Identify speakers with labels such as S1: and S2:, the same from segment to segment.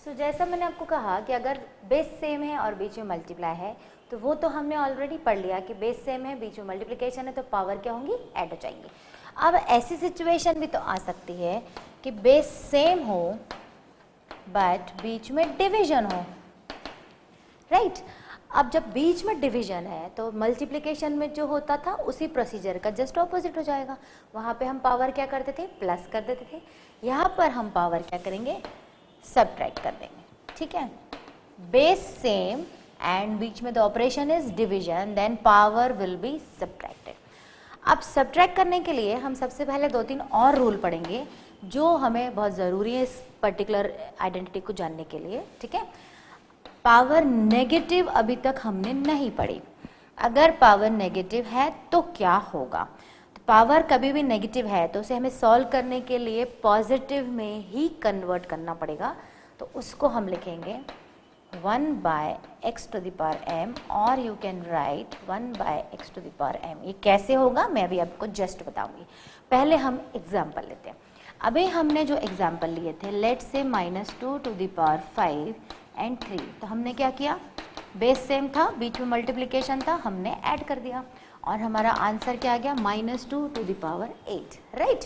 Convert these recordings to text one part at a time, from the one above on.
S1: सो जैसा मैंने आपको कहा कि अगर बेस सेम है और बीच में मल्टीप्लाई है तो वो तो हमने ऑलरेडी पढ़ लिया कि बेस सेम है, बीच में मल्टीप्लिकेशन है, तो पावर क्या होंगी, ऐड हो जाएंगी। अब ऐसी सिचुएशन भी तो आ सकती है कि बेस सेम हो बट बीच में डिवीजन हो, राइट। अब जब बीच में डिवीजन है तो मल्टीप्लिकेशन में जो होता था उसी प्रोसीजर का जस्ट ऑपोजिट हो जाएगा। वहाँ पे हम पावर क्या करते थे, प्लस कर देते थे। यहाँ पर हम पावर क्या करेंगे, सब्ट्रैक्ट कर देंगे, ठीक है। बेस सेम एंड बीच में the operation is division, then power will be subtracted. अब सब्ट्रैक्ट करने के लिए हम सबसे पहले 2-3 और रूल पढ़ेंगे जो हमें बहुत ज़रूरी है इस पर्टिकुलर आइडेंटिटी को जानने के लिए, ठीक है। पावर नेगेटिव अभी तक हमने नहीं पढ़ी। अगर पावर नेगेटिव है तो क्या होगा, तो पावर कभी भी नेगेटिव है तो उसे हमें सॉल्व करने के लिए पॉजिटिव में ही कन्वर्ट करना पड़ेगा। तो उसको हम लिखेंगे 1/x to the power m, और you can right 1/x to the power m। ये कैसे होगा मैं अभी आपको जस्ट बताऊंगी। पहले हम एग्जाम्पल लेते हैं। अभी हमने जो एग्जाम्पल लिए थे, लेट से -2 to the power 5 and 3, तो हमने क्या किया, बेस सेम था, बीच में मल्टीप्लिकेशन था, हमने ऐड कर दिया और हमारा आंसर क्या आ गया, -2 to the power 8, राइट।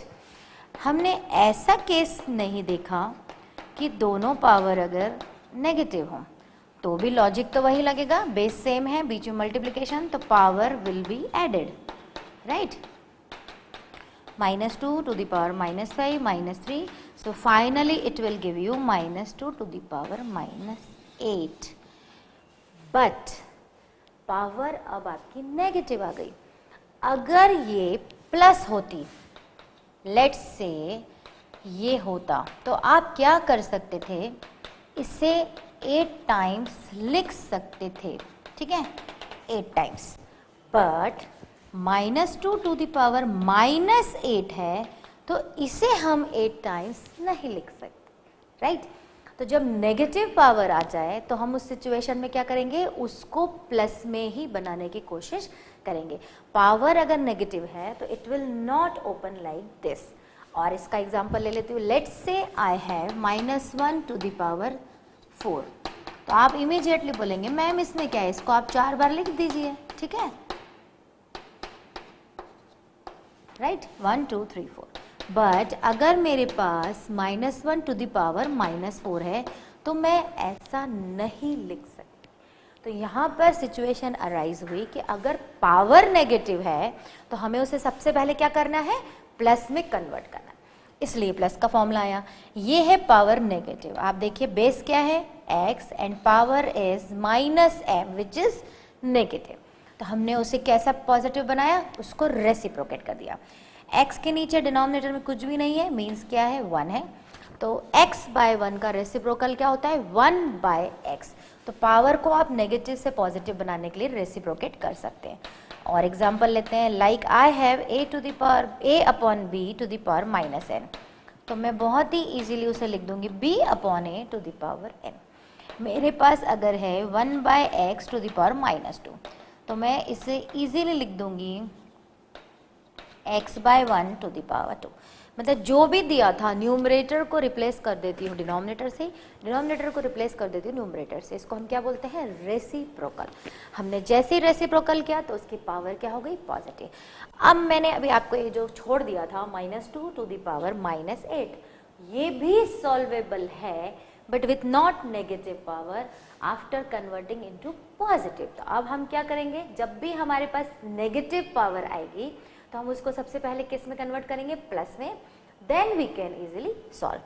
S1: हमने ऐसा केस नहीं देखा कि दोनों पावर अगर नेगेटिव हो तो भी लॉजिक तो वही लगेगा, बेस सेम है, बीच में मल्टीप्लिकेशन, तो power will be added, right. -2 to the power -5 -3, so finally it will give you -2 to the power -8, but power अब आपकी नेगेटिव आ गई। अगर ये प्लस होती, लेट्स से ये होता, तो आप क्या कर सकते थे, इसे 8 टाइम्स लिख सकते थे, ठीक है, 8 times. But -2 to the power -8 है तो इसे हम 8 टाइम्स नहीं लिख सकते, राइट। तो जब नेगेटिव पावर आ जाए तो हम उस सिचुएशन में क्या करेंगे, उसको प्लस में ही बनाने की कोशिश करेंगे। पावर अगर नेगेटिव है तो it will not open like this. और इसका एग्जांपल ले लेती हूँ, let's say I have -1 to the power 4, तो आप इमीडिएटली बोलेंगे मैम इसमें क्या है, इसको आप 4 बार लिख दीजिए, ठीक है, राइट, 1 2 3 4। बट अगर मेरे पास -1 to the power -4 है तो मैं ऐसा नहीं लिख सकती। तो यहाँ पर सिचुएशन अराइज हुई कि अगर पावर नेगेटिव है तो हमें उसे सबसे पहले क्या करना है, प्लस में कन्वर्ट करना, इसलिए प्लस का फॉर्मूला आया। ये है पावर नेगेटिव। आप देखिए बेस क्या है, x, and power is -m which is negative. तो हमने उसे कैसा पॉजिटिव बनाया, उसको रेसिप्रोकेट कर दिया। x के नीचे डिनोमिनेटर में कुछ भी नहीं है, मीन्स क्या है, 1 है, तो x/1 का रेसिप्रोकल क्या होता है, 1/x। तो पावर को आप नेगेटिव से पॉजिटिव बनाने के लिए रेसिप्रोकेट कर सकते हैं। और एग्जाम्पल लेते हैं, like I have a upon b to the power -n, तो मैं बहुत ही इजीली उसे लिख दूंगी b upon a to the power n। मेरे पास अगर है 1/x to the power -2, तो मैं इसे इजीली लिख दूंगी x/1 to the power 2। मतलब जो भी दिया था न्यूमरेटर को रिप्लेस कर देती हूँ डिनोमिनेटर से, डिनोमिनेटर को रिप्लेस कर देती हूँ न्यूमरेटर से। इसको हम क्या बोलते हैं, रेसिप्रोकल। हमने जैसे ही रेसिप्रोकल किया तो उसकी पावर क्या हो गई, पॉजिटिव। अब मैंने अभी आपको ये जो छोड़ दिया था -2 to the power -8, ये भी सॉल्वेबल है but with not negative power after converting into positive. तो अब हम क्या करेंगे, जब भी हमारे पास नेगेटिव पावर आएगी तो हम उसको सबसे पहले किस में कन्वर्ट करेंगे, प्लस में, then we can easily solve.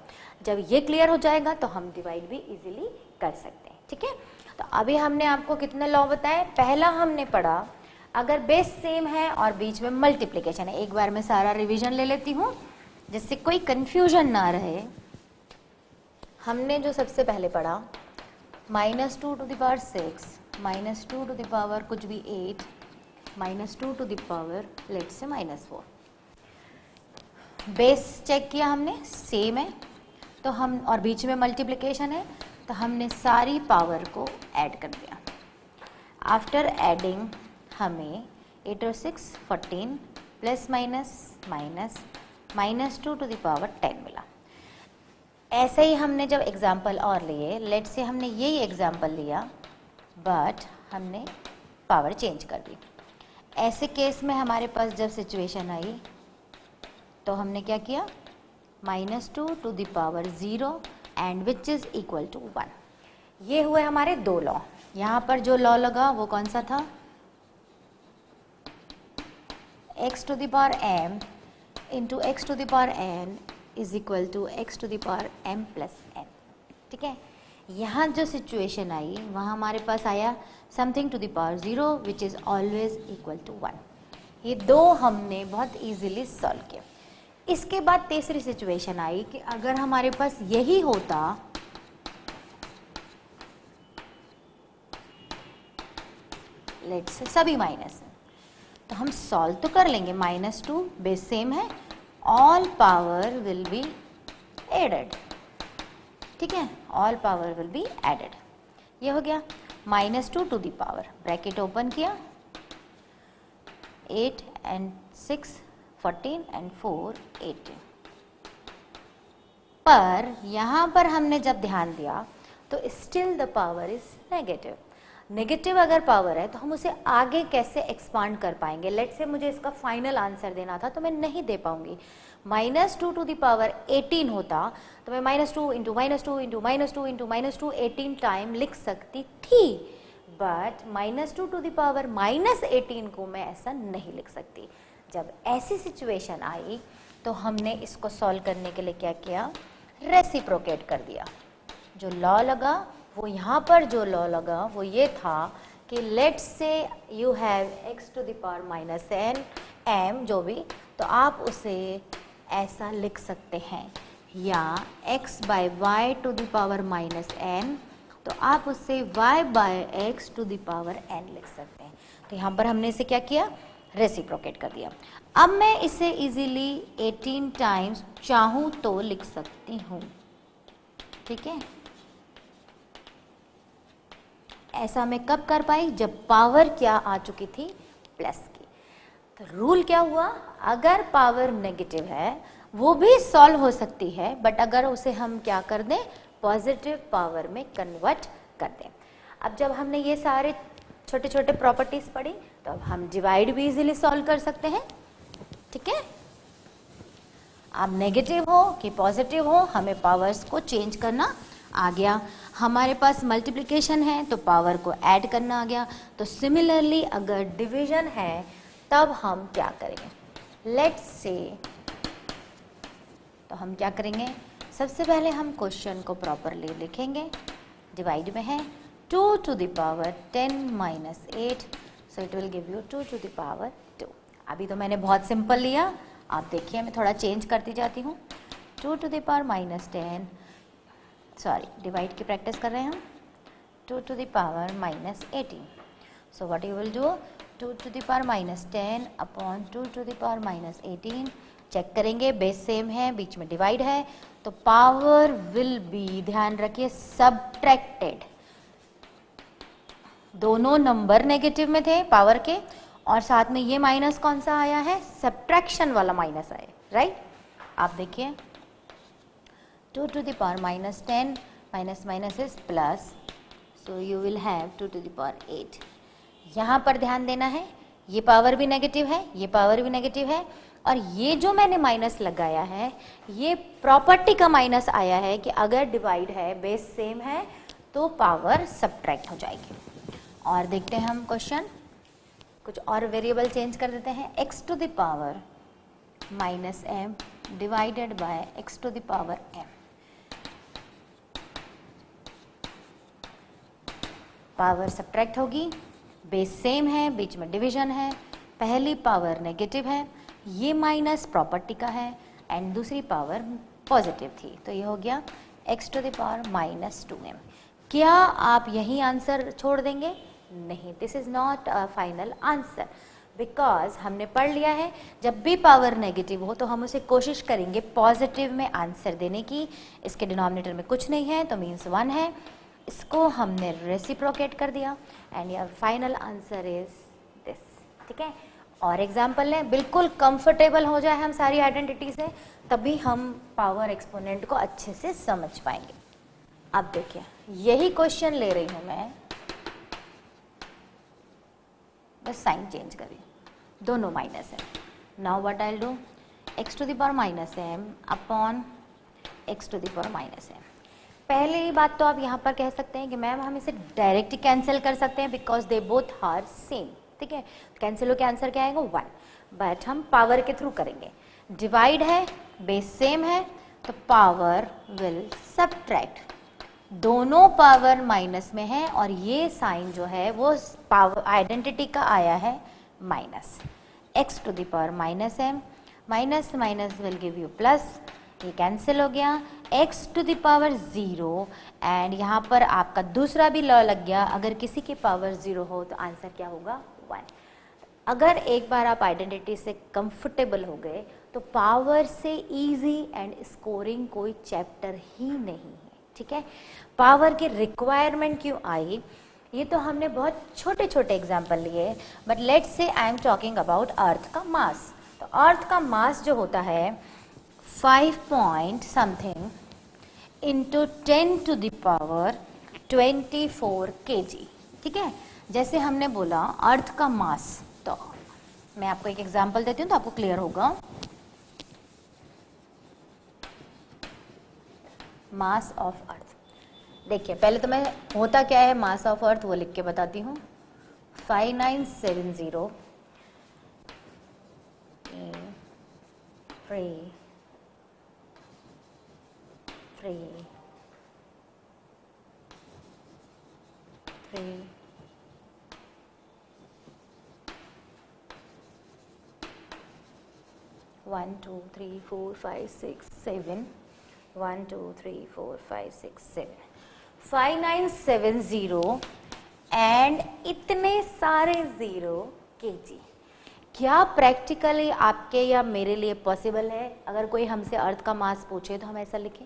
S1: जब ये क्लियर हो जाएगा तो हम डिवाइड भी इजीली कर सकते हैं, ठीक है। तो अभी हमने आपको कितने लॉ बताए, पहला हमने पढ़ा अगर बेस सेम है और बीच में मल्टीप्लिकेशन है। एक बार मैं सारा रिवीजन ले लेती हूँ जिससे कोई कंफ्यूजन ना रहे। हमने जो सबसे पहले पढ़ा, -2 to the power 6, -2 to the power कुछ भी 8, -2 to the power लेट से -4। बेस चेक किया हमने, सेम है तो हम, और बीच में मल्टीप्लिकेशन है तो हमने सारी पावर को ऐड कर दिया। आफ्टर एडिंग हमें 8 और 6 14 plus minus -2 to the power 10 मिला। ऐसे ही हमने जब एग्जाम्पल और लिए, लेट से हमने यही एग्जाम्पल लिया बट हमने पावर चेंज कर दी। ऐसे केस में हमारे पास जब सिचुएशन आई तो हमने क्या किया, -2 to the power 0 and which is equal to 1। ये हुए हमारे दो लॉ। यहाँ पर जो लॉ लगा वो कौन सा था, x to the power m into x to the power n is equal to x to the power m plus n। ठीक है, यहाँ जो सिचुएशन आई वहाँ हमारे पास आया something to the power 0 which is always equal to 1। ये दो हमने बहुत इजीली सॉल्व किया। इसके बाद तीसरी सिचुएशन आई कि अगर हमारे पास यही होता, लेट्स से सभी माइनस है, तो हम सॉल्व तो कर लेंगे। -2 बेस सेम है, all power will be added. ठीक है, all power will be added. ये हो गया -2 to the power, bracket open किया, 8 and 6 14 and 4 18। पर यहाँ पर हमने जब ध्यान दिया तो still the power is negative. Negative अगर पावर है तो हम उसे आगे कैसे एक्सपांड कर पाएंगे। लेट से मुझे इसका फाइनल आंसर देना था तो मैं नहीं दे पाऊंगी। -2 टू द पावर 18 होता तो मैं -2 इंटू -2 इंटू -2 इंटू -2 18 टाइम लिख सकती थी, बट -2 टू द पावर -18 को मैं ऐसा नहीं लिख सकती। जब ऐसी सिचुएशन आई तो हमने इसको सॉल्व करने के लिए क्या किया, रेसिप्रोकेट कर दिया। जो लॉ लगा वो यहाँ पर जो लॉ लगा वो ये था कि let's say you have x to the power -n m जो भी, तो आप उसे ऐसा लिख सकते हैं, या x by y to the power -n, तो आप उसे y by x to the power n लिख सकते हैं। तो यहाँ पर हमने इसे क्या किया, रेसिप्रोकेट कर दिया। अब मैं इसे इजीली 18 टाइम्स चाहूँ तो लिख सकती हूँ। ठीक है, ऐसा मैं कब कर पाई, जब पावर क्या आ चुकी थी, प्लस की। तो रूल क्या हुआ, अगर पावर नेगेटिव है वो भी सॉल्व हो सकती है, बट अगर उसे हम क्या कर दें, पॉजिटिव पावर में कन्वर्ट कर दें। अब जब हमने ये सारे छोटे छोटे प्रॉपर्टीज पढ़ी तो अब हम डिवाइड भी इजीली सॉल्व कर सकते हैं। ठीक है, अब नेगेटिव हो कि पॉजिटिव हो, हमें पावर्स को चेंज करना आ गया। हमारे पास मल्टीप्लिकेशन है तो पावर को ऐड करना आ गया। तो सिमिलरली अगर डिवीजन है तब हम क्या करेंगे, लेट्स से, तो हम क्या करेंगे, सबसे पहले हम क्वेश्चन को प्रॉपरली लिखेंगे। डिवाइड में है 2 to the power 10 -8, so it will give you 2 to the power 2। अभी तो मैंने बहुत सिंपल लिया, आप देखिए मैं थोड़ा चेंज करती जाती हूँ। 2 to the power -10, sorry divide की प्रैक्टिस कर रहे हैं हम, 2 to the power -18। So what you will do, 2 to the power -10 upon 2 to the power -18। Check करेंगे, बेस सेम है, बीच में डिवाइड है, तो पावर विल बी, ध्यान रखिए, सबट्रैक्टेड। दोनों नंबर नेगेटिव में थे पावर के, और साथ में ये माइनस कौन सा आया है, सब्ट्रैक्शन वाला माइनस आया, राइट। आप देखिए 2 to the power -10 minus minus is plus, so you will have 2 to the power 8। यहाँ पर ध्यान देना है, ये पावर भी नेगेटिव है, ये पावर भी नेगेटिव है, और ये जो मैंने माइनस लगाया है ये प्रॉपर्टी का माइनस आया है कि अगर डिवाइड है, बेस सेम है, तो पावर सब्ट्रैक्ट हो जाएगी। और देखते हैं हम क्वेश्चन, कुछ और वेरिएबल चेंज कर देते हैं। x to the power -m divided by x to the power m। Power subtract होगी, बेस सेम है, बीच में डिवीजन है, पहली पावर नेगेटिव है, ये माइनस प्रॉपर्टी का है, एंड दूसरी पावर पॉजिटिव थी, तो ये हो गया x to the power -2m। क्या आप यही आंसर छोड़ देंगे? नहीं, this is not a final answer, because हमने पढ़ लिया है जब भी पावर नेगेटिव हो तो हम उसे कोशिश करेंगे पॉजिटिव में आंसर देने की। इसके डिनोमिनेटर में कुछ नहीं है तो मीन्स 1 है, इसको हमने रेसिप्रोकेट कर दिया, and your final answer is this. ठीक है, और एग्जाम्पल लें, बिल्कुल कंफर्टेबल हो जाए हम सारी आइडेंटिटी से, तभी हम पावर एक्सपोनेंट को अच्छे से समझ पाएंगे। अब देखिए यही क्वेश्चन ले रही हूं मैं, बस साइन चेंज करिए, दोनों माइनस है। Now what I will do, x to the power minus m upon x to the power minus m। पहली बात तो आप यहाँ पर कह सकते हैं कि मैम हम इसे डायरेक्ट कैंसिल कर सकते हैं because they both are same, ठीक है, कैंसिल होकर आंसर क्या आएगा 1, बट हम पावर के थ्रू करेंगे। डिवाइड है, बेस सेम है, तो पावर विल सब्ट्रैक्ट, दोनों पावर माइनस में है और ये साइन जो है वो पावर आइडेंटिटी का आया है minus. x to the power minus m, minus minus will give you plus, ये कैंसिल हो गया, x to the power 0 and यहाँ पर आपका दूसरा भी लॉ लग गया, अगर किसी की पावर 0 हो तो आंसर क्या होगा 1। अगर एक बार आप आइडेंटिटी से कंफर्टेबल हो गए तो पावर से इजी एंड स्कोरिंग कोई चैप्टर ही नहीं है, ठीक है। पावर की रिक्वायरमेंट क्यों आई, ये तो हमने बहुत छोटे छोटे एग्जाम्पल लिए, but let's say I am talking about earth का मास। तो अर्थ का मास जो होता है 5 point something into 10 to the power 24 kg, ठीक है। जैसे हमने बोला अर्थ का मास, तो मैं आपको एक एग्जाम्पल देती हूँ तो आपको क्लियर होगा। मास ऑफ अर्थ, देखिए पहले तो मैं होता क्या है मास ऑफ अर्थ वो लिख के बताती हूँ। 5970 free 1 2 3 4 5 6 7 1 2 3 4 5 6 7 5970 एंड इतने सारे 0 kg। क्या प्रैक्टिकली आपके या मेरे लिए पॉसिबल है? अगर कोई हमसे अर्थ का मास पूछे तो हम ऐसा लिखें?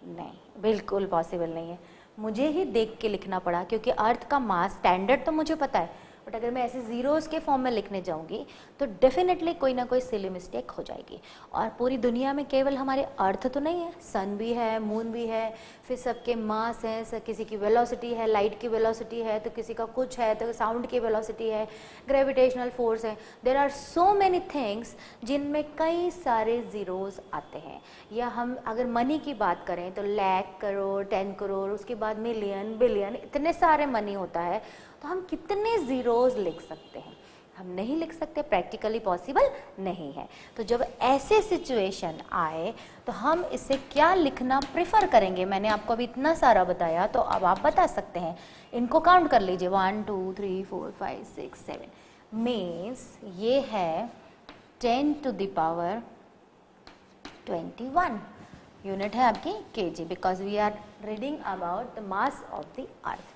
S1: नहीं, बिल्कुल पॉसिबल नहीं है। मुझे ही देख के लिखना पड़ा क्योंकि अर्थ का मास स्टैंडर्ड तो मुझे पता है, बट अगर मैं ऐसे जीरोस के फॉर्म में लिखने जाऊंगी तो डेफिनेटली कोई ना कोई सिली मिस्टेक हो जाएगी। और पूरी दुनिया में केवल हमारे अर्थ तो नहीं है, सन भी है, मून भी है, फिर सबके मास हैं, किसी की वेलोसिटी है, लाइट की वेलोसिटी है, तो किसी का कुछ है, तो साउंड की वेलोसिटी है, ग्रेविटेशनल फोर्स है। There are so many things जिनमें कई सारे जीरोस आते हैं। या हम अगर मनी की बात करें तो लाख, करोड़, 10 करोड़, उसके बाद मिलियन, बिलियन, इतने सारे मनी होता है, तो हम कितने जीरोस लिख सकते हैं? हम नहीं लिख सकते, प्रैक्टिकली पॉसिबल नहीं है। तो जब ऐसे सिचुएशन आए तो हम इसे क्या लिखना प्रेफर करेंगे? मैंने आपको अभी इतना सारा बताया, तो अब आप बता सकते हैं, इनको काउंट कर लीजिए 1 2 3 4 5 6 7 मीन्स ये है 10 टू द पावर 21 यूनिट है आपकी kg, because we are reading about the mass of the earth,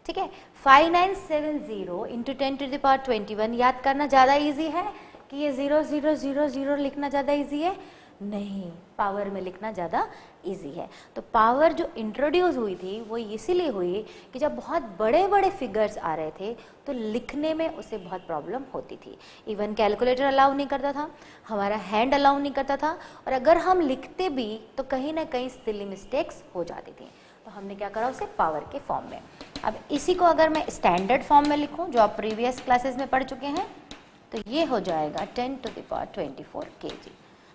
S1: ठीक है। 5970 इंटू 10 टू द पावर 21 याद करना ज़्यादा इजी है कि ये 0 0 0 0 लिखना ज़्यादा इजी है? नहीं, पावर में लिखना ज़्यादा इजी है। तो पावर जो इंट्रोड्यूस हुई थी वो इसीलिए हुई कि जब बहुत बड़े बड़े फिगर्स आ रहे थे तो लिखने में उसे बहुत प्रॉब्लम होती थी। इवन कैलकुलेटर अलाउ नहीं करता था, हमारा हैंड अलाउ नहीं करता था, और अगर हम लिखते भी तो कहीं ना कहीं सिली मिस्टेक्स हो जाती थी। तो हमने क्या करा, उसे पावर के फॉर्म में। अब इसी को अगर मैं स्टैंडर्ड फॉर्म में लिखूं जो आप प्रीवियस क्लासेस में पढ़ चुके हैं, तो ये हो जाएगा 10 टू द पावर 24 kg।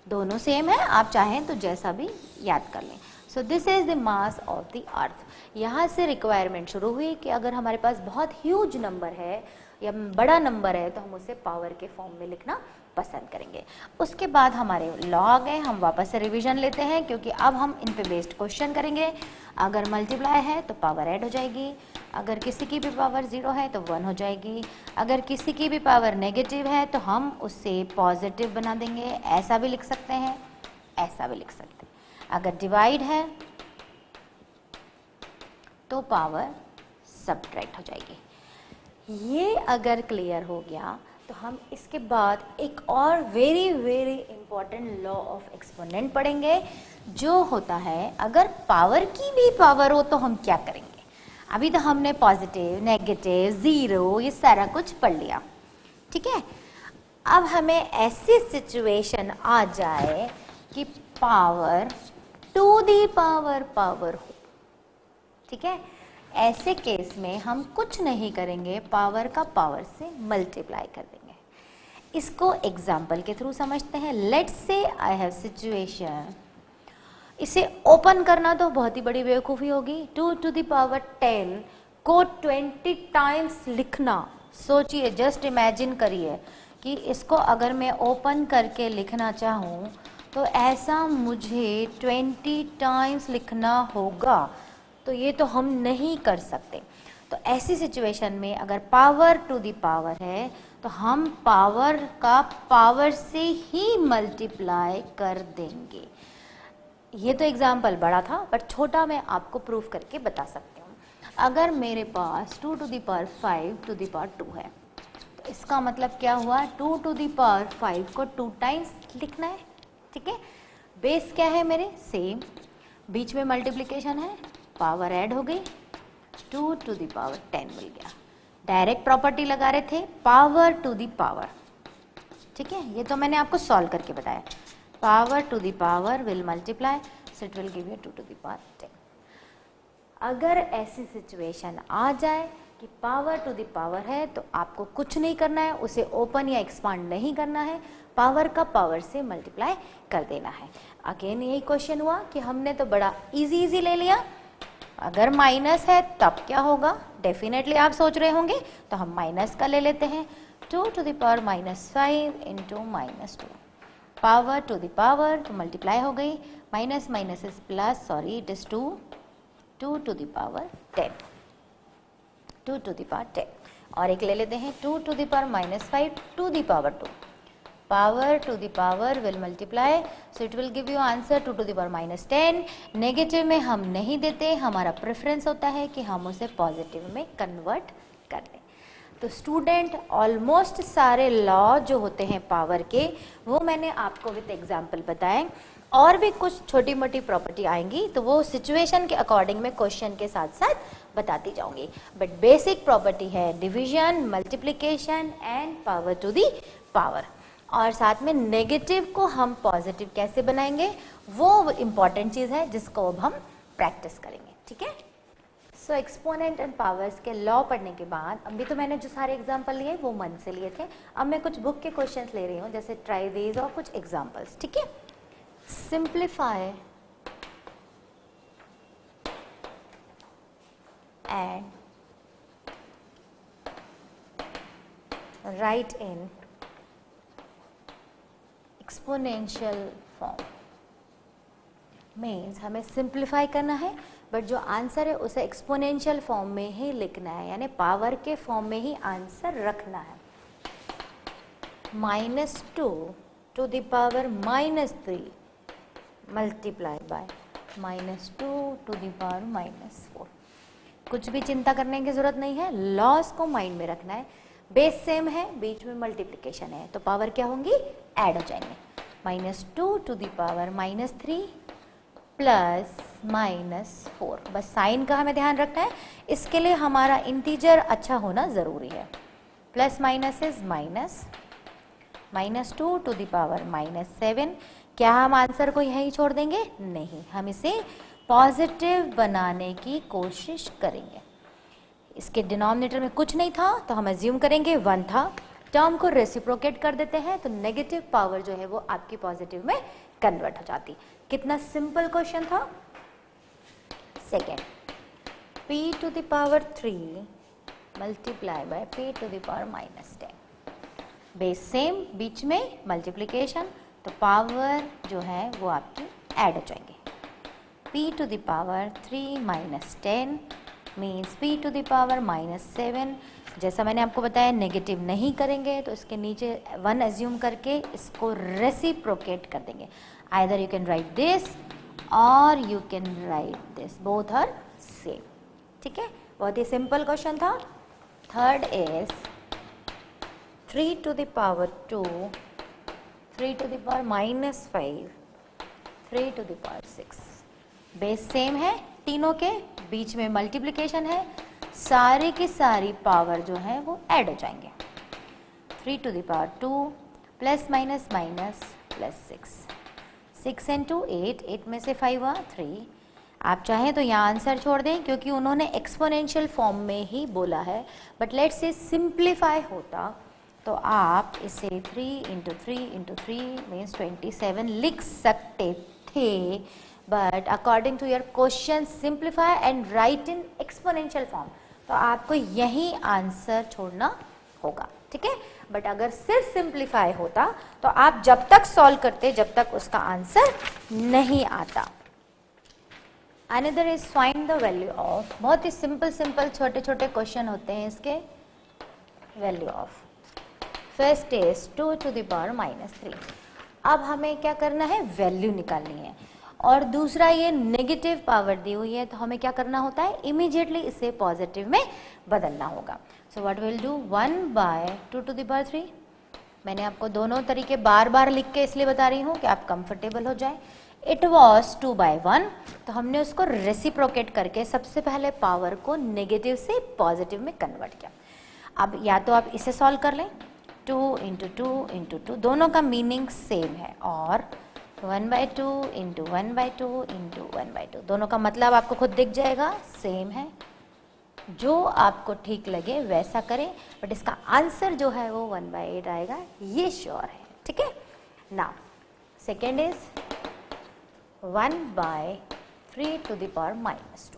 S1: दोनों सेम है, आप चाहें तो जैसा भी याद कर लें। So this is the mass of the अर्थ। यहाँ से रिक्वायरमेंट शुरू हुई कि अगर हमारे पास बहुत ह्यूज नंबर है या बड़ा नंबर है तो हम उसे पावर के फॉर्म में लिखना पसंद करेंगे। उसके बाद हमारे लॉ आ गए, हम वापस से रिवीजन लेते हैं क्योंकि अब हम इन पे बेस्ड क्वेश्चन करेंगे। अगर मल्टीप्लाई है तो पावर ऐड हो जाएगी, अगर किसी की भी पावर 0 है तो 1 हो जाएगी, अगर किसी की भी पावर नेगेटिव है तो हम उससे पॉजिटिव बना देंगे। ऐसा भी लिख सकते हैं, ऐसा भी लिख सकते हैं। अगर डिवाइड है तो पावर सब्ट्रैक्ट हो जाएगी। ये अगर क्लियर हो गया तो हम इसके बाद एक और very very important law of exponent पढ़ेंगे, जो होता है अगर पावर की भी पावर हो तो हम क्या करेंगे। अभी तो हमने पॉजिटिव, नेगेटिव, 0 ये सारा कुछ पढ़ लिया, ठीक है। अब हमें ऐसी सिचुएशन आ जाए कि पावर टू दी पावर हो, ठीक है, ऐसे केस में हम कुछ नहीं करेंगे, पावर का पावर से मल्टीप्लाई कर देंगे। इसको एग्जाम्पल के थ्रू समझते हैं। Let's say I have situation, इसे ओपन करना तो बहुत ही बड़ी बेवकूफ़ी होगी। 2 to the power 10 को 20 टाइम्स लिखना, सोचिए, जस्ट इमेजिन करिए कि इसको अगर मैं ओपन करके लिखना चाहूँ तो ऐसा मुझे 20 टाइम्स लिखना होगा, तो ये तो हम नहीं कर सकते। तो ऐसी सिचुएशन में अगर पावर टू दी पावर है तो हम पावर का पावर से ही मल्टीप्लाई कर देंगे। ये तो एग्जाम्पल बड़ा था, पर छोटा मैं आपको प्रूफ करके बता सकती हूँ। अगर मेरे पास 2 to the power 5 to the power 2 है, तो इसका मतलब क्या हुआ, 2 to the power 5 को 2 टाइम्स लिखना है, ठीक है। बेस क्या है मेरे, सेम, बीच में मल्टीप्लिकेशन है, पावर ऐड हो गई, 2 to the power 10 मिल गया। डायरेक्ट प्रॉपर्टी लगा रहे थे, पावर टू दी पावर, ठीक है, ये तो मैंने आपको सॉल्व करके बताया। Power to the power will multiply, so it will give you 2 to the power 10। अगर ऐसी सिचुएशन आ जाए कि पावर टू दी पावर है तो आपको कुछ नहीं करना है, उसे ओपन या एक्सपांड नहीं करना है, पावर का पावर से मल्टीप्लाई कर देना है। अगेन यही क्वेश्चन हुआ कि हमने तो बड़ा इजी ले लिया। अगर माइनस है तब क्या होगा, डेफिनेटली आप सोच रहे होंगे, तो हम माइनस का ले लेते हैं। 2 to the power -5 into -2, power to the power तो मल्टीप्लाई हो गई, minus minus is plus, sorry it is 2 to the power 10, 2 to the power 10। और एक ले लेते हैं 2 to the power -5 to the power 2, power to the power will multiply, so it will give you answer 2 to the power -10। Negative में हम नहीं देते, हमारा प्रेफरेंस होता है कि हम उसे पॉजिटिव में कन्वर्ट कर दें। तो स्टूडेंट, ऑलमोस्ट सारे लॉ जो होते हैं पावर के, वो मैंने आपको विद एग्जाम्पल बताए। और भी कुछ छोटी मोटी प्रॉपर्टी आएंगी तो वो सिचुएशन के अकॉर्डिंग में क्वेश्चन के साथ साथ बताती जाऊंगी, बट बेसिक प्रॉपर्टी है division, multiplication and power to the power. और साथ में नेगेटिव को हम पॉजिटिव कैसे बनाएंगे, वो इम्पॉर्टेंट चीज़ है जिसको अब हम प्रैक्टिस करेंगे, ठीक है। सो एक्सपोनेंट एंड पावर्स के लॉ पढ़ने के बाद, अभी तो मैंने जो सारे एग्जाम्पल लिए वो मन से लिए थे, अब मैं कुछ बुक के क्वेश्चंस ले रही हूँ, जैसे ट्राई दीज और कुछ एग्जाम्पल्स, ठीक है। Simplify and write in exponential form. Means हमें सिंप्लीफाई करना है, बट जो आंसर है उसे एक्सपोनेंशियल फॉर्म में ही लिखना है, यानी पावर के फॉर्म में ही आंसर रखना है। -2 to the power -3 मल्टीप्लाई बाय -2 to the power -4। कुछ भी चिंता करने की जरूरत नहीं है, लॉस को माइंड में रखना है। बेस सेम है, बीच में मल्टीप्लिकेशन है, तो पावर क्या होंगी, ऐड हो जाएंगे। -2 to the power -3 प्लस -4, बस साइन का हमें ध्यान रखना है, इसके लिए हमारा इंटीजर अच्छा होना ज़रूरी है। Plus minus is minus, -2 to the power -7। क्या हम आंसर को यहीं छोड़ देंगे, नहीं, हम इसे पॉजिटिव बनाने की कोशिश करेंगे। इसके डिनोमिनेटर में कुछ नहीं था तो हम एज्यूम करेंगे 1 था, टर्म को रेसिप्रोकेट कर देते हैं तो नेगेटिव पावर जो है वो आपकी पॉजिटिव में कन्वर्ट हो जाती। कितना सिंपल क्वेश्चन था। Second, p to the power 3 multiply by p to the power -10। Base same, बीच में मल्टीप्लिकेशन, तो पावर जो है वो आपकी ऐड हो जाएंगे। p to the power 3 -10 means p to the power -7। जैसा मैंने आपको बताया नेगेटिव नहीं करेंगे तो इसके नीचे 1 एज्यूम करके इसको रेसिप्रोकेट कर देंगे। Either you can write this और you can write this, both are same, ठीक है। बहुत ही सिंपल क्वेश्चन था। Third is 3 to the power 2, 3 to the power -5, 3 to the power 6। Base same है तीनों के, बीच में मल्टीप्लिकेशन है, सारी की सारी पावर जो है वो ऐड हो जाएंगे। 3 to the power 2 plus minus minus plus 6 into 8 में से 5 हुआ 3। आप चाहें तो यहाँ आंसर छोड़ दें क्योंकि उन्होंने एक्सपोनेंशियल फॉर्म में ही बोला है, बट लेट्स से सिंप्लीफाई होता तो आप इसे 3 इंटू 3 मीन्स 27 लिख सकते थे, but according to your question simplify and write in exponential form, तो आपको यही आंसर छोड़ना होगा, ठीक है। बट अगर सिर्फ सिंप्लीफाई होता तो आप जब तक सॉल्व करते जब तक उसका आंसर नहीं आता। Another is find the value of, बहुत ही सिंपल छोटे छोटे क्वेश्चन होते हैं इसके। Value of first is 2 to the power -3। अब हमें क्या करना है, वैल्यू निकालनी है। और दूसरा ये नेगेटिव पावर दी हुई है तो हमें क्या करना होता है, इमीडिएटली इसे पॉजिटिव में बदलना होगा। So what will do, 1/2 to the power 3। मैंने आपको दोनों तरीके बार बार लिख के इसलिए बता रही हूँ कि आप कंफर्टेबल हो जाए। इट वॉज 2/1, तो हमने उसको रेसिप्रोकेट करके सबसे पहले पावर को नेगेटिव से पॉजिटिव में कन्वर्ट किया। अब या तो आप इसे सॉल्व कर लें, 2 इंटू 2 दोनों का मीनिंग सेम है, और 1/2 इंटू 1/2 इंटू 1/2 दोनों का मतलब आपको खुद दिख जाएगा, सेम है। जो आपको ठीक लगे वैसा करें, बट इसका आंसर जो है वो 1/8 आएगा, ये श्योर है, ठीक है ना। Second is 1/3 to the power -2।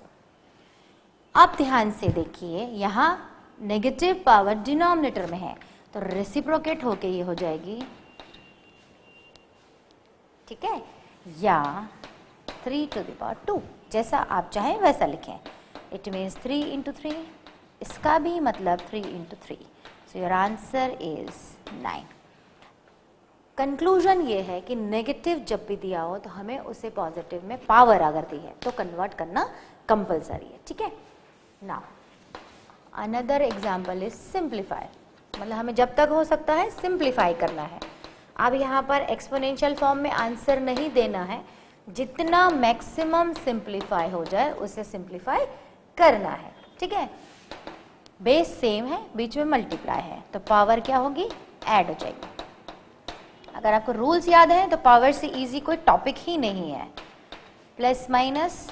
S1: अब ध्यान से देखिए, यहाँ नेगेटिव पावर डिनोमिनेटर में है तो रेसिप्रोकेट होके ये हो जाएगी, ठीक है, या 3 टू द पावर 2, जैसा आप चाहें वैसा लिखें। इट मीन्स 3 इंटू 3, इसका भी मतलब 3 into 3। So your answer is 9। Conclusion ये है कि नेगेटिव जब भी दिया हो तो हमें उसे पॉजिटिव में, पावर अगर दी है तो कन्वर्ट करना कंपलसरी है, ठीक है ना। अनदर एग्जाम्पल इज सिंप्लीफाई, मतलब हमें जब तक हो सकता है सिंप्लीफाई करना है। अब यहाँ पर एक्सपोनेंशियल फॉर्म में आंसर नहीं देना है, जितना मैक्सिमम सिंप्लीफाई हो जाए उसे सिंप्लीफाई करना है, ठीक है। बेस सेम है, बीच में मल्टीप्लाई है, तो पावर क्या होगी, ऐड हो जाएगी। अगर आपको रूल्स याद है तो पावर से इजी कोई टॉपिक ही नहीं है। Plus minus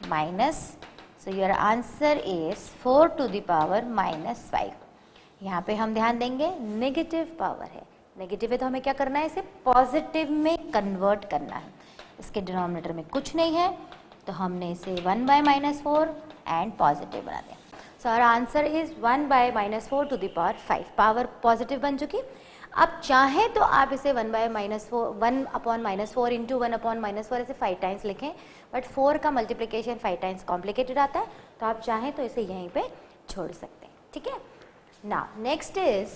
S1: minus, so your answer is 4 to the power -5। यहाँ पे हम ध्यान देंगे नेगेटिव पावर है, नेगेटिव है तो हमें क्या करना है, इसे पॉजिटिव में कन्वर्ट करना है। इसके डिनोमिनेटर में कुछ नहीं है तो हमने इसे 1/-4 एंड पॉजिटिव बना दिया। So our answer is 1/-4 to the power 5। Power positive बन चुकी। अब चाहे तो आप इसे 1/-4 इंटू 1/-4 ऐसे 5 टाइम्स लिखें, बट 4 का मल्टीप्लिकेशन 5 टाइम्स कॉम्प्लिकेटेड आता है, तो आप चाहें तो इसे यहीं पे छोड़ सकते हैं, ठीक है ना। Next is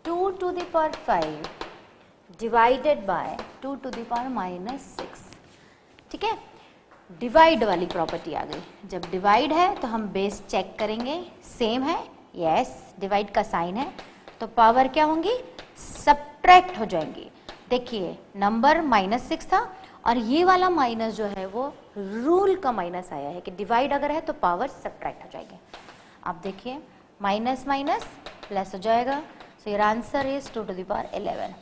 S1: 2 to the power 5 divided by 2 to the power -6, ठीक है। डिवाइड वाली प्रॉपर्टी आ गई। जब डिवाइड है तो हम बेस चेक करेंगे, सेम है, यस, डिवाइड का साइन है, तो पावर क्या होंगी, सब्ट्रैक्ट हो जाएंगी। देखिए नंबर -6 था और ये वाला माइनस जो है वो रूल का माइनस आया है कि डिवाइड अगर है तो पावर सब्ट्रैक्ट हो जाएगी। अब देखिए माइनस माइनस प्लस हो जाएगा, so your answer is 2 to the power 11।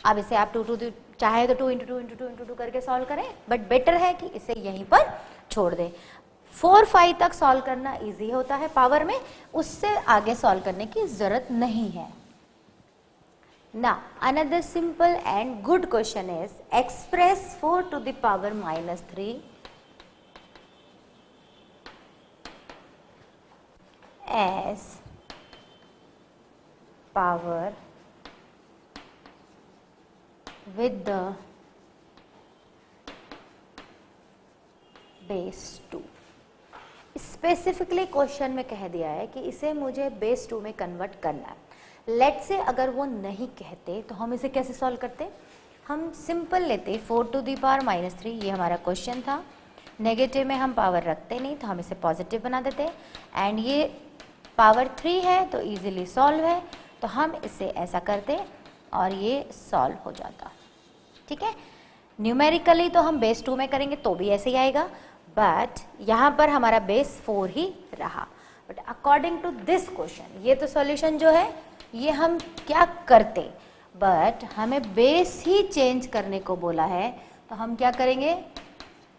S1: अब इसे आप 2 चाहे तो 2 इंटू 2 इंटू 2 इंटू 2 करके सॉल्व करें, बट बेटर है कि इसे यहीं पर छोड़ दें। 4-5 तक सॉल्व करना इजी होता है पावर में, उससे आगे सॉल्व करने की जरूरत नहीं है ना। Another simple and good question is express 4 to the power -3 as power with the base 2। Specifically question में कह दिया है कि इसे मुझे बेस 2 में कन्वर्ट करना है। लेट से अगर वो नहीं कहते तो हम इसे कैसे सॉल्व करते, हम सिंपल लेते 4 टू द पावर -3, ये हमारा क्वेश्चन था। नेगेटिव में हम पावर रखते नहीं तो हम इसे पॉजिटिव बना देते, एंड ये पावर 3 है तो इजीली सॉल्व है, तो हम इसे ऐसा करते और ये सॉल्व हो जाता, ठीक है। न्यूमेरिकली तो हम बेस 2 में करेंगे तो भी ऐसे ही आएगा, बट यहाँ पर हमारा बेस 4 ही रहा, but according to this question, ये तो सॉल्यूशन जो है ये हम क्या करते, बट हमें बेस ही चेंज करने को बोला है, तो हम क्या करेंगे,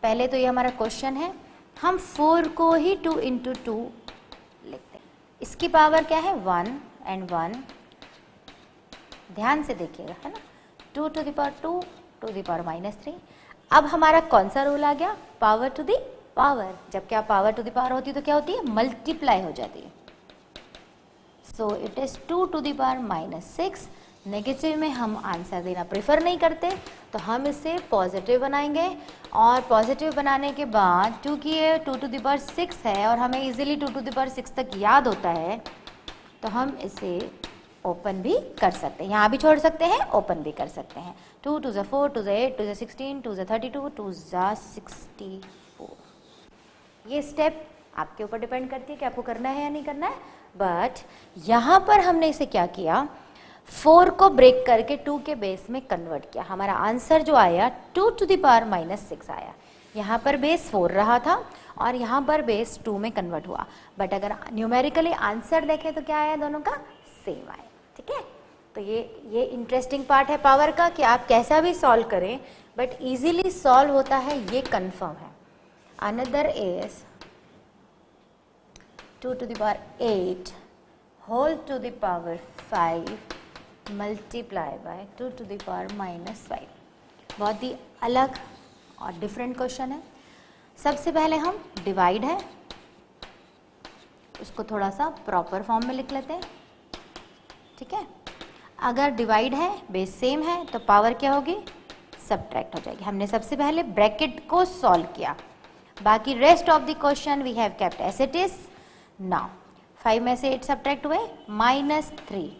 S1: पहले तो ये हमारा क्वेश्चन है, हम 4 को ही 2 इंटू 2 लिखते हैं। इसकी पावर क्या है 1 एंड 1, ध्यान से देखिएगा, है ना, 2 to the power 2 to the power -3। अब हमारा कौन सा रूल आ गया, पावर टू द पावर। जब क्या पावर टू द पावर होती है तो क्या होती है, मल्टीप्लाई हो जाती है। So it is 2 to the power -6। Negative में हम आंसर देना प्रेफर नहीं करते, तो हम इसे पॉजिटिव बनाएंगे, और पॉजिटिव बनाने के बाद क्योंकि ये 2 टू द पावर 6 है और हमें इजीली 2 टू द पावर 6 तक याद होता है, तो हम इसे ओपन भी कर सकते हैं, यहाँ भी छोड़ सकते हैं, ओपन भी कर सकते हैं। 2 2 4 2 8 2 16 2 32 2 64। ये स्टेप आपके ऊपर डिपेंड करती है कि आपको करना है या नहीं करना है, बट यहाँ पर हमने इसे क्या किया, 4 को ब्रेक करके 2 के बेस में कन्वर्ट किया। हमारा आंसर जो आया 2 टू द पावर -6 आया। यहाँ पर बेस 4 रहा था और यहाँ पर बेस 2 में कन्वर्ट हुआ, बट अगर न्यूमेरिकली आंसर देखें तो क्या आया, दोनों का सेम आया। ठीक है, तो ये इंटरेस्टिंग पार्ट है पावर का कि आप कैसा भी सॉल्व करें बट इजीली सॉल्व होता है, ये कंफर्म है। Another is 2 to the power 8 whole to the power 5 मल्टीप्लाई बाय 2 टू द पावर -5। बहुत ही अलग और डिफरेंट क्वेश्चन है। सबसे पहले हम डिवाइड है उसको थोड़ा सा प्रॉपर फॉर्म में लिख लेते हैं। ठीक है, अगर डिवाइड है बेस सेम है तो पावर क्या होगी, सब्ट्रैक्ट हो जाएगी। हमने सबसे पहले ब्रैकेट को सॉल्व किया, बाकी rest of the question we have kept as it is. Now 5 में से 8 सब्ट्रैक्ट हुए -3।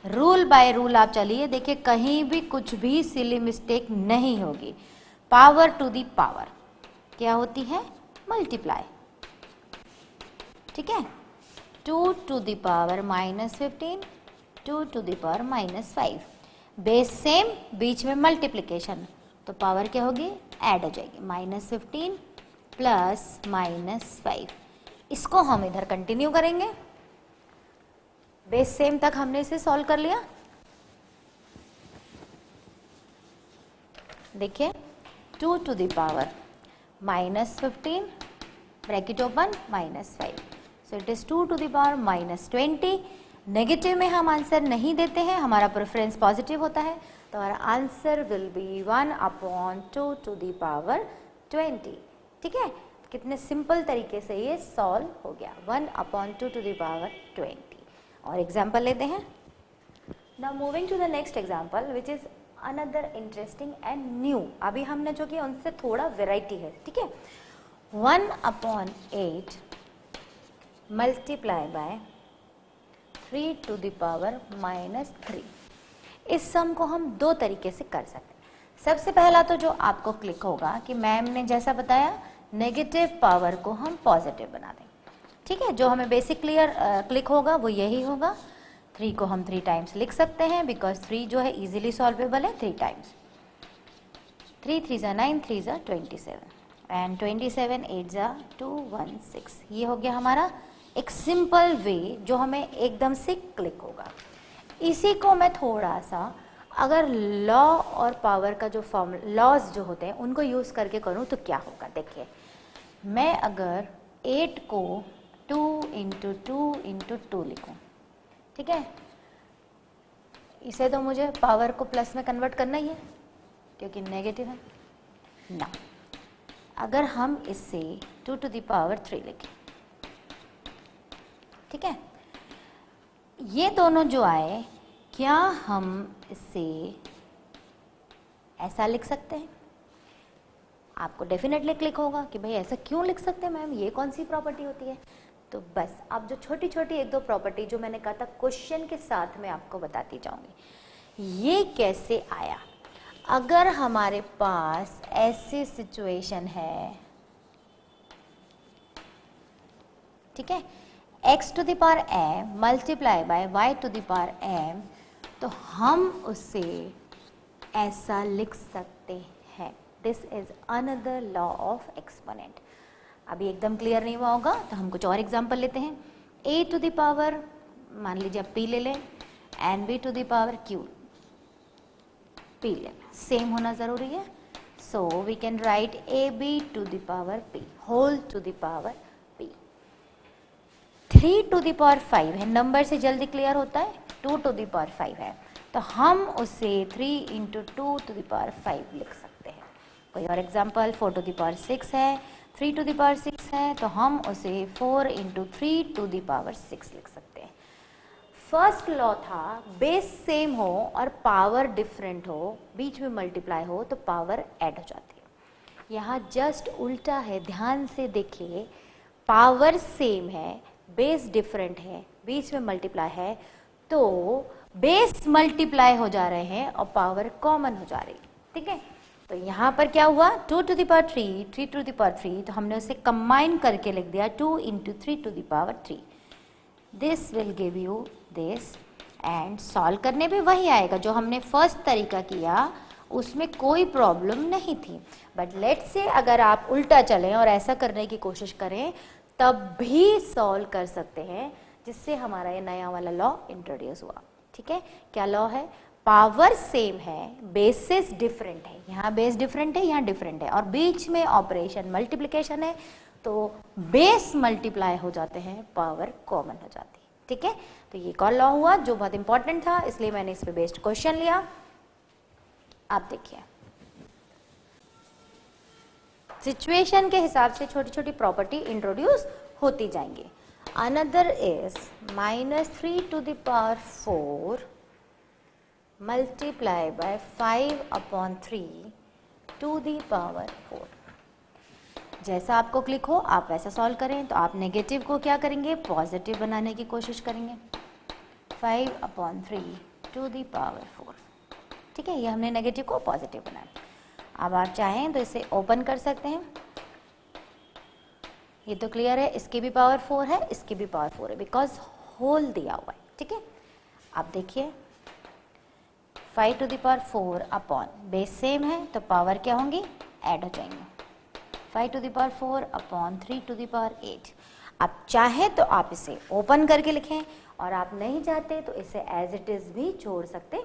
S1: रूल बाय रूल आप चलिए, देखिए कहीं भी कुछ भी सिली मिस्टेक नहीं होगी। पावर टू दी पावर क्या होती है, मल्टीप्लाई। ठीक है, 2 to the power -15 2 to the power -5, base same, बीच में मल्टीप्लिकेशन, तो पावर क्या होगी, ऐड हो जाएगी, -15 प्लस -5। इसको हम इधर कंटिन्यू करेंगे, बेस सेम तक हमने इसे सॉल्व कर लिया। देखिए 2 to the power -15 bracket open -5, so it is 2 to the power -20। Negative में हम आंसर नहीं देते हैं, हमारा प्रेफरेंस पॉजिटिव होता है, तो हमारा answer will be 1/2 to the power 20। ठीक है, कितने सिंपल तरीके से ये सॉल्व हो गया, 1/2 टू द पावर 20। और एग्जाम्पल लेते हैं। Now moving to the next example which is another interesting and new. अभी हमने जो किया उनसे थोड़ा वेराइटी है। ठीक है, 1/8 multiply by 3 to the power -3। इस सम को हम दो तरीके से कर सकते हैं। सबसे पहला तो जो आपको क्लिक होगा कि मैम ने जैसा बताया नेगेटिव पावर को हम पॉजिटिव बना दें। ठीक है, जो हमें बेसिक क्लिक होगा वो यही होगा। 3 को हम 3 टाइम्स लिख सकते हैं बिकॉज 3 जो है इजीली सॉल्वेबल है 3 टाइम्स। 3 3 ज़ा 9 3 ज़ा 27 एंड 27 8 ज़ा 216। ये हो गया हमारा एक सिंपल वे जो हमें एकदम से क्लिक होगा। इसी को मैं थोड़ा सा अगर लॉ और पावर का जो लॉज जो होते हैं उनको यूज़ करके करूँ तो क्या होगा। देखिए, मैं अगर 8 को 2 इंटू 2 इंटू 2 लिखूँ, ठीक है, इसे तो मुझे पावर को प्लस में कन्वर्ट करना ही है क्योंकि नेगेटिव है ना। अगर हम इससे 2 टू द पावर 3 लिखें, ठीक है, ये दोनों जो आए क्या हम इससे ऐसा लिख सकते हैं? आपको डेफिनेटली क्लिक होगा कि भाई ऐसा क्यों लिख सकते हैं मैम, ये कौन सी प्रॉपर्टी होती है। तो बस अब जो छोटी छोटी एक दो प्रॉपर्टी जो मैंने कहा था क्वेश्चन के साथ में आपको बताती जाऊंगी। ये कैसे आया, अगर हमारे पास ऐसी सिचुएशन है, ठीक है, x to the power m multiply by y to the power m, तो हम उसे ऐसा लिख सकते हैं। This is another law of exponent. अभी एकदम क्लियर नहीं हुआ होगा तो हम कुछ और एग्जांपल लेते हैं। a टू द पावर, मान लीजिए आप p ले लें, and b to the power q, p ले लें, सेम होना ज़रूरी है। So we can write ab to the power p whole to the power p। 3 to the power 5 है, नंबर से जल्दी क्लियर होता है, 2 टू द पावर 5 है तो हम उसे 3 इंटू 2 टू द पावर 5 लिख सकते हैं। कोई और एग्जाम्पल, 4 टू द पावर 6 है, 3 टू द पावर 6 है तो हम उसे 4 इंटू 3 टू द पावर 6 लिख सकते हैं। फर्स्ट लॉ था बेस सेम हो और पावर डिफरेंट हो, बीच में मल्टीप्लाई हो तो पावर ऐड हो जाती है। यहाँ जस्ट उल्टा है, ध्यान से देखिए, पावर सेम है, बेस डिफरेंट है, बीच में मल्टीप्लाई है तो बेस मल्टीप्लाई हो जा रहे हैं और पावर कॉमन हो जा रही है, ठीक है। तो यहाँ पर क्या हुआ, 2 to the power 3, 3 to the power 3, तो हमने उसे कंबाइन करके लिख दिया 2 into 3 to the power 3। This will give you this, and solve करने पे वही आएगा जो हमने फर्स्ट तरीका किया, उसमें कोई प्रॉब्लम नहीं थी। बट लेट्स से अगर आप उल्टा चलें और ऐसा करने की कोशिश करें तब भी सॉल्व कर सकते हैं, जिससे हमारा ये नया वाला लॉ इंट्रोड्यूस हुआ, ठीक है। क्या लॉ है, पावर सेम है, बेसिस डिफरेंट है, यहाँ बेस डिफरेंट है, यहाँ डिफरेंट है, और बीच में ऑपरेशन मल्टीप्लिकेशन है तो बेस मल्टीप्लाई हो जाते हैं, पावर कॉमन हो जाती है, ठीक है। तो ये कौन लॉ हुआ जो बहुत इंपॉर्टेंट था, इसलिए मैंने इस पे बेस्ड क्वेश्चन लिया। आप देखिए, सिचुएशन के हिसाब से छोटी छोटी प्रॉपर्टी इंट्रोड्यूस होती जाएंगी। Another is -3 to the power 4 multiply by 5/3 to the power 4। जैसा आपको क्लिक हो आप वैसा सॉल्व करें। तो आप नेगेटिव को क्या करेंगे, पॉजिटिव बनाने की कोशिश करेंगे, 5/3 टू द पावर 4, ठीक है। ये हमने नेगेटिव को पॉजिटिव बनाया। अब आप चाहें तो इसे ओपन कर सकते हैं, ये तो क्लियर है, इसकी भी पावर 4 है, इसकी भी पावर 4 है, बिकॉज होल दिया हुआ है, ठीक है। आप देखिए 5 to the power 4 upon base same है तो पावर क्या होंगी, ऐड हो जाएंगे, 5 to the power 4 upon 3 to the power 8। आप चाहे तो आप इसे ओपन करके लिखें और आप नहीं चाहते तो इसे एज इट इज भी छोड़ सकते